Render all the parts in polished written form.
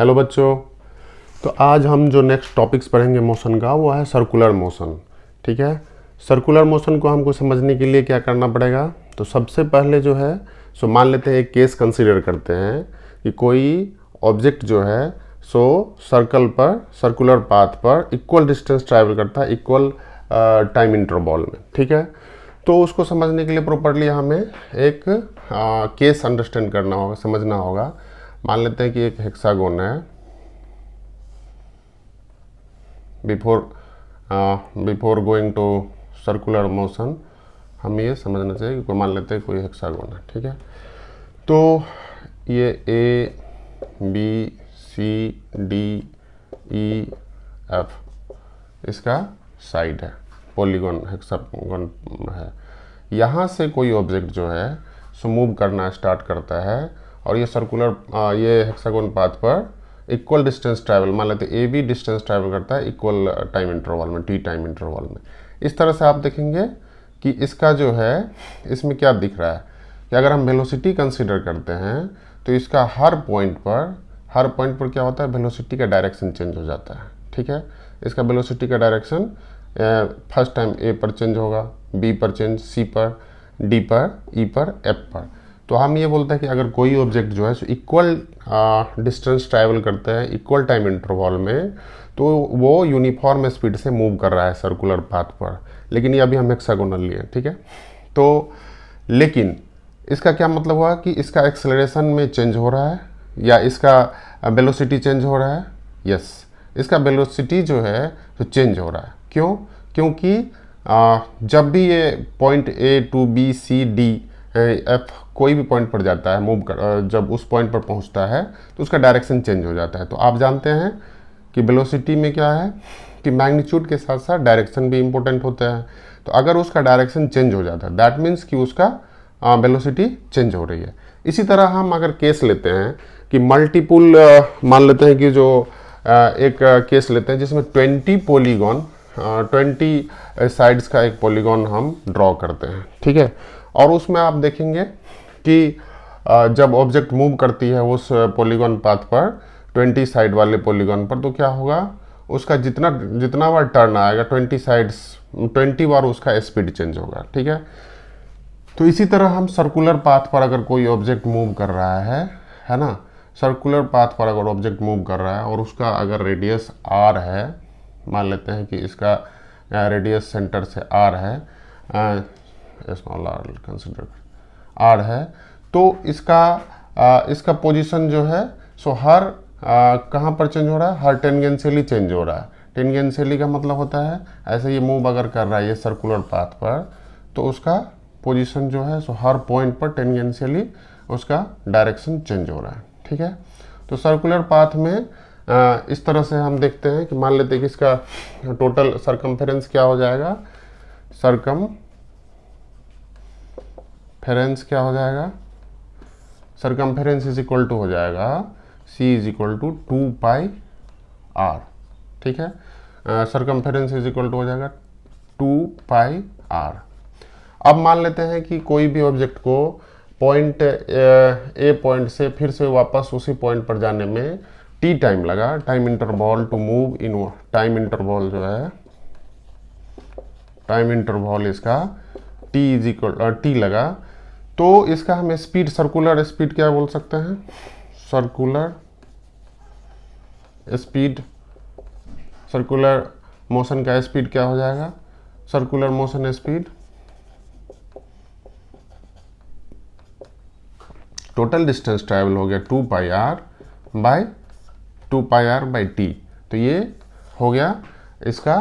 Hello बच्चों। तो आज हम जो नेक्स्ट टॉपिक्स पढ़ेंगे मोशन का वो है सर्कुलर मोशन। ठीक है, सर्कुलर मोशन को हमको समझने के लिए क्या करना पड़ेगा। तो सबसे पहले जो है सो मान लेते हैं एक केस कंसीडर करते हैं कि कोई ऑब्जेक्ट जो है सो सर्कल पर सर्कुलर पाथ पर इक्वल डिस्टेंस ट्रैवल करता है इक्वल टाइम इंटरवल में। ठीक है, तो उसको समझने के लिए प्रॉपर्ली हमें एक केस अंडरस्टैंड करना होगा, समझना होगा। मान लेते हैं कि एक हेक्सागोन है। Before going to circular motion हमें ये समझना चाहिए कि मान लेते हैं कोई हेक्सागोन है। ठीक है, तो ये A B C D E F इसका साइड है, पॉलीगॉन हेक्सागोन है। यहाँ से कोई ऑब्जेक्ट जो है सो मूव करना स्टार्ट करता है और ये सर्कुलर ये हेक्सागोन पाथ पर इक्वल डिस्टेंस ट्रैवल, मान लेते हैं ए बी डिस्टेंस ट्रैवल करता है इक्वल टाइम इंटरवल में, टी टाइम इंटरवल में। इस तरह से आप देखेंगे कि इसका जो है इसमें क्या दिख रहा है कि अगर हम वेलोसिटी कंसीडर करते हैं तो इसका हर पॉइंट पर क्या होता है, वेलोसिटी का डायरेक्शन चेंज हो जाता है। ठीक है, इसका वेलोसिटी का डायरेक्शन फर्स्ट टाइम ए पर चेंज होगा, बी पर चेंज, सी पर, डी पर, ई पर, एफ पर। तो हम ये बोलते हैं कि अगर कोई ऑब्जेक्ट जो है इक्वल डिस्टेंस ट्रैवल करते हैं इक्वल टाइम इंटरवल में तो वो यूनिफॉर्म स्पीड से मूव कर रहा है सर्कुलर पाथ पर। लेकिन ये अभी हम हेक्सागोनल लिए। ठीक है, तो लेकिन इसका क्या मतलब हुआ कि इसका एक्सेलरेशन में चेंज हो रहा है या इसका वेलोसिटी चेंज हो रहा है। यस, इसका वेलोसिटी जो है तो चेंज हो रहा है। क्यों? क्योंकि जब भी ये point A to B C D F कोई भी पॉइंट पर जाता है मूव कर, जब उस पॉइंट पर पहुंचता है तो उसका डायरेक्शन चेंज हो जाता है। तो आप जानते हैं कि वेलोसिटी में क्या है कि मैग्नीट्यूड के साथ साथ डायरेक्शन भी इंपॉर्टेंट होता है। तो अगर उसका डायरेक्शन चेंज हो जाता है दैट मीन्स कि उसका वेलोसिटी चेंज हो रही है। इसी तरह हम अगर केस लेते हैं कि मल्टीपुल मान लेते हैं कि जो एक केस लेते हैं जिसमें 20 पॉलीगॉन 20 साइड्स का एक पॉलीगॉन हम ड्रॉ करते हैं। ठीक है, और उसमें आप देखेंगे कि जब ऑब्जेक्ट मूव करती है उस पॉलीगॉन पाथ पर 20 साइड वाले पॉलीगॉन पर तो क्या होगा, उसका जितना बार टर्न आएगा 20 साइड्स 20 बार उसका स्पीड चेंज होगा। ठीक है, तो इसी तरह हम सर्कुलर पाथ पर अगर कोई ऑब्जेक्ट मूव कर रहा है ना, सर्कुलर पाथ पर अगर ऑब्जेक्ट मूव कर रहा है और उसका अगर रेडियस आर है, मान लेते हैं कि इसका रेडियस सेंटर से आर है, स्मॉल आर कंसिडर आर है, तो इसका पोजीशन जो है सो हर कहाँ पर चेंज हो रहा है, हर टेंजेंशियली चेंज हो रहा है। टेंजेंशियली का मतलब होता है ऐसे ये मूव अगर कर रहा है ये सर्कुलर पाथ पर तो उसका पोजीशन जो है सो हर पॉइंट पर टेंजेंशियली उसका डायरेक्शन चेंज हो रहा है। ठीक है, तो सर्कुलर पाथ में इस तरह से हम देखते हैं कि मान लेते हैं कि इसका टोटल सरकमफेरेंस क्या हो जाएगा, सरकमफेरेंस इज इक्वल टू हो जाएगा C is equal to 2 pi r. ठीक है, सरकमफेरेंस इज इक्वल टू हो जाएगा 2 पाई आर। अब मान लेते हैं कि कोई भी ऑब्जेक्ट को पॉइंट ए पॉइंट से फिर से वापस उसी पॉइंट पर जाने में टी टाइम लगा, time interval to move in, time interval जो है टाइम इंटरवल इसका टी इज इक्वल टी लगा, तो इसका हम स्पीड, सर्कुलर स्पीड क्या बोल सकते हैं, सर्कुलर स्पीड, सर्कुलर मोशन का स्पीड क्या हो जाएगा, circular motion speed total distance travel हो गया 2 पाई आर बाई टी। तो ये हो गया इसका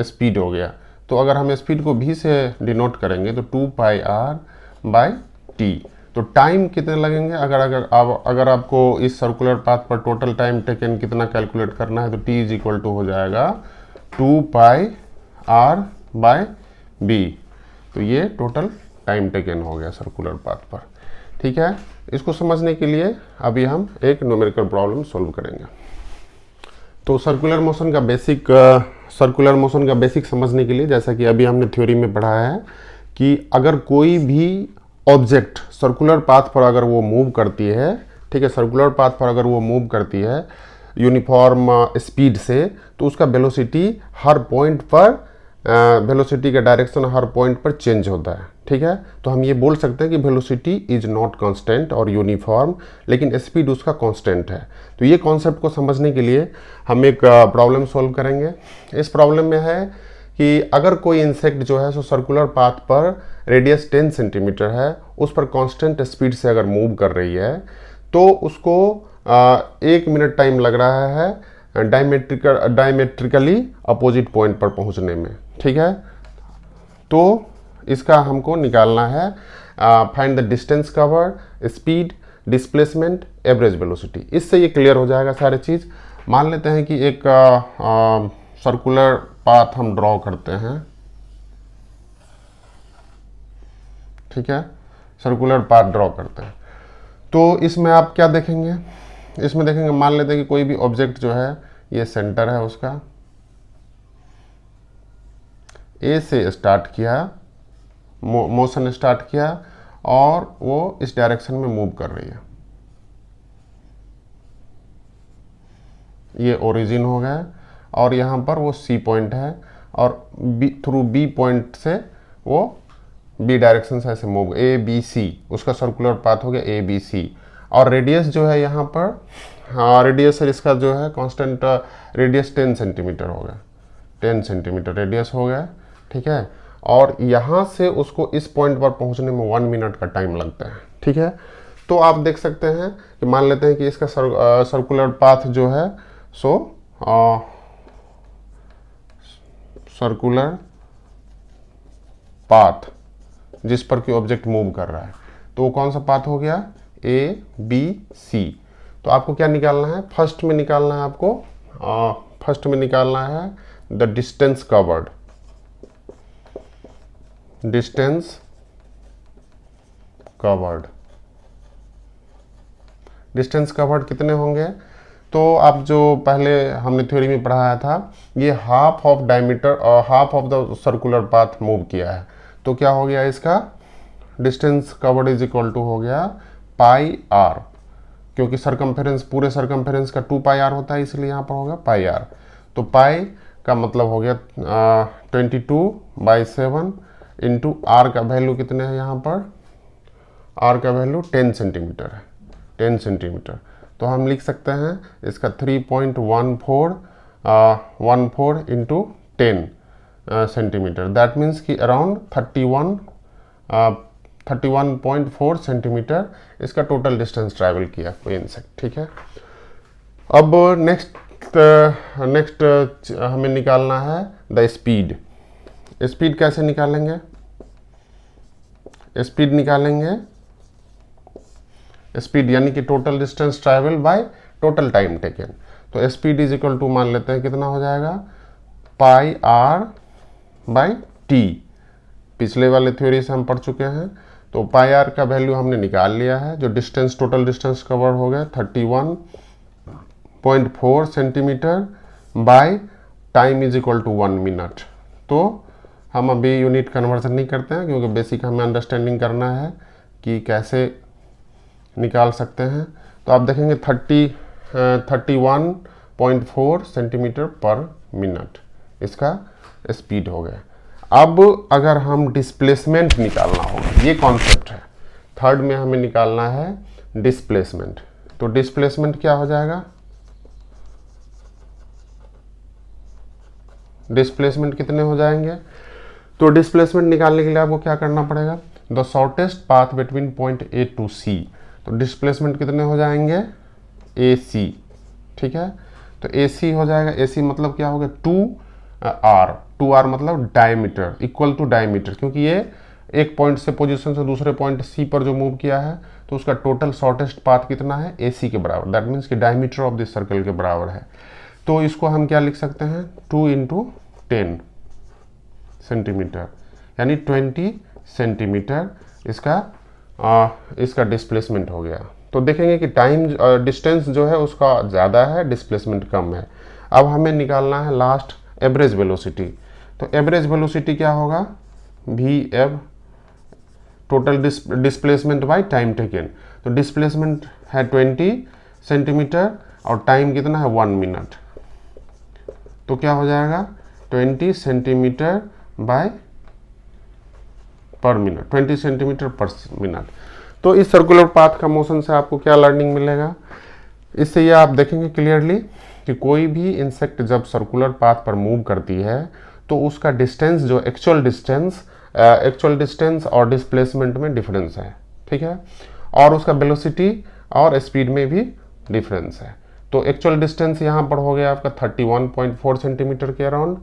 स्पीड हो गया। तो अगर हम स्पीड को भी से डिनोट करेंगे तो 2 पाई आर बाई टी। तो टाइम कितने लगेंगे, अगर आपको इस सर्कुलर पाथ पर टोटल टाइम टेकन कितना कैलकुलेट करना है तो टी इज इक्वल टू हो जाएगा 2 पाई आर बाई बी। तो ये टोटल टाइम टेकन हो गया सर्कुलर पाथ पर। ठीक है, इसको समझने के लिए अभी हम एक न्यूमेरिकल प्रॉब्लम सॉल्व करेंगे। तो सर्कुलर मोशन का बेसिक समझने के लिए, जैसा कि अभी हमने थ्योरी में पढ़ा है कि अगर कोई भी ऑब्जेक्ट सर्कुलर पाथ पर अगर वो मूव करती है ठीक है, सर्कुलर पाथ पर अगर वो मूव करती है यूनिफॉर्म स्पीड से, तो उसका वेलोसिटी हर पॉइंट पर वेलोसिटी का डायरेक्शन हर पॉइंट पर चेंज होता है। ठीक है, तो हम ये बोल सकते हैं कि वेलोसिटी इज नॉट कांस्टेंट और यूनिफॉर्म, लेकिन स्पीड उसका कांस्टेंट है। तो ये कॉन्सेप्ट को समझने के लिए हम एक प्रॉब्लम सॉल्व करेंगे। इस प्रॉब्लम में है कि अगर कोई इंसेक्ट जो है सो सर्कुलर पाथ पर रेडियस 10 सेंटीमीटर है, उस पर कांस्टेंट स्पीड से अगर मूव कर रही है, तो उसको 1 मिनट टाइम लग रहा है डायमेट्रिकली अपोजिट पॉइंट पर पहुंचने में। ठीक है, तो इसका हमको निकालना है find the distance covered, speed, displacement, average velocity. इससे ये क्लियर हो जाएगा सारी चीज़। मान लेते हैं कि एक सर्कुलर पाथ हम ड्रॉ करते हैं। ठीक है, सर्कुलर पाथ ड्रॉ करते हैं, तो इसमें आप क्या देखेंगे, इसमें देखेंगे मान लेते हैं कि कोई भी ऑब्जेक्ट जो है ये सेंटर है उसका, ए से स्टार्ट किया, मोशन स्टार्ट किया और वो इस डायरेक्शन में मूव कर रही है। ये ओरिजिन हो गया और यहाँ पर वो सी पॉइंट है और थ्रू बी पॉइंट से वो बी डायरेक्शन से ऐसे मूव, ए बी सी, उसका सर्कुलर पाथ हो गया ए बी सी। और रेडियस जो है यहाँ पर, हाँ रेडियस है इसका जो है कांस्टेंट रेडियस 10 सेंटीमीटर हो गया, 10 सेंटीमीटर रेडियस हो गया। ठीक है, और यहाँ से उसको इस पॉइंट पर पहुँचने में 1 मिनट का टाइम लगता है। ठीक है, तो आप देख सकते हैं कि मान लेते हैं कि इसका सर्कुलर पाथ जो है सो सर्कुलर पाथ जिस पर कि ऑब्जेक्ट मूव कर रहा है, तो वो कौन सा पाथ हो गया, ए बी सी। तो आपको क्या निकालना है, फर्स्ट में निकालना है आपको, फर्स्ट में निकालना है the distance covered, distance covered. Distance covered कितने होंगे, तो आप जो पहले हमने थ्योरी में पढ़ाया था, ये हाफ ऑफ डायमीटर और half of the circular path move किया है, तो क्या हो गया इसका distance covered is equal to हो गया पाई आर, क्योंकि सरकमफेरेंस पूरे सरकमफेरेंस का 2 पाई आर होता है, इसलिए यहाँ पर होगा पाई आर। तो पाई का मतलब हो गया 22/7 इंटू आर का वैल्यू कितने है, यहाँ पर आर का वैल्यू 10 सेंटीमीटर है, 10 सेंटीमीटर। तो हम लिख सकते हैं इसका 3.14 इंटू 10 सेंटीमीटर, दैट मीन्स कि अराउंड 31.4 सेंटीमीटर इसका टोटल डिस्टेंस ट्रैवल किया कोई इंसेक्ट। ठीक है, अब नेक्स्ट हमें निकालना है द स्पीड। स्पीड कैसे निकालेंगे, स्पीड निकालेंगे स्पीड यानी कि total distance travel by total time taken. तो स्पीड इज इक्वल टू मान लेते हैं कितना हो जाएगा, पाई आर बाई टी। पिछले वाले थ्योरी से हम पढ़ चुके हैं, तो पाई आर का वैल्यू हमने निकाल लिया है, जो डिस्टेंस टोटल डिस्टेंस कवर हो गया 31.4 centimetre by time is equal to 1 minute. तो हम अभी यूनिट कन्वर्जन नहीं करते हैं, क्योंकि बेसिक हमें अंडरस्टैंडिंग करना है कि कैसे निकाल सकते हैं। तो आप देखेंगे 31.4 सेंटीमीटर पर मिनट इसका स्पीड हो गया। अब अगर हम डिस्प्लेसमेंट निकालना होगा, ये कॉन्सेप्ट है, थर्ड में हमें निकालना है डिस्प्लेसमेंट। तो डिस्प्लेसमेंट क्या हो जाएगा, डिस्प्लेसमेंट कितने हो जाएंगे, तो डिस्प्लेसमेंट निकालने के लिए आपको क्या करना पड़ेगा, the shortest path between point A to C. तो डिस्प्लेसमेंट कितने हो जाएंगे, ए सी। ठीक है, तो ए सी हो जाएगा, ए सी मतलब क्या हो गया 2R मतलब डायमीटर, इक्वल टू डायमीटर, क्योंकि ये एक पॉइंट से पोजीशन से दूसरे पॉइंट सी पर जो मूव किया है, तो उसका टोटल शॉर्टेस्ट पाथ कितना है, ए सी के बराबर, दैट मीन्स कि डायमीटर ऑफ दिस सर्कल के बराबर है। तो इसको हम क्या लिख सकते हैं, 2 × 10 सेंटीमीटर, यानी 20 सेंटीमीटर इसका डिस्प्लेसमेंट हो गया। तो देखेंगे कि टाइम डिस्टेंस जो है उसका ज़्यादा है, डिस्प्लेसमेंट कम है। अब हमें निकालना है लास्ट एवरेज वेलोसिटी। तो एवरेज वेलोसिटी क्या होगा, वी एव total displacement by time taken. तो डिस्प्लेसमेंट है 20 सेंटीमीटर और टाइम कितना है 1 मिनट, तो क्या हो जाएगा 20 सेंटीमीटर बाय पर मिनट, 20 सेंटीमीटर पर मिनट। तो इस सर्कुलर पाथ का मोशन से आपको क्या लर्निंग मिलेगा, इससे ये आप देखेंगे क्लियरली कि कोई भी इंसेक्ट जब सर्कुलर पाथ पर मूव करती है तो उसका डिस्टेंस जो एक्चुअल डिस्टेंस और डिस्प्लेसमेंट में डिफरेंस है, ठीक है, और उसका वेलोसिटी और स्पीड में भी डिफरेंस है। तो एक्चुअल डिस्टेंस यहाँ पर हो गया आपका 31.4 सेंटीमीटर के अराउंड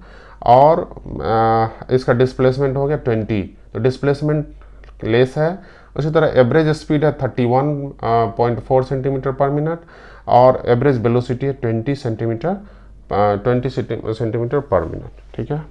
और इसका डिस्प्लेसमेंट हो गया 20, तो डिस्प्लेसमेंट लेस है। उसी तरह एवरेज स्पीड है 31.4 सेंटीमीटर पर मिनट और एवरेज वेलोसिटी है 20 सेंटीमीटर पर मिनट, ठीक है।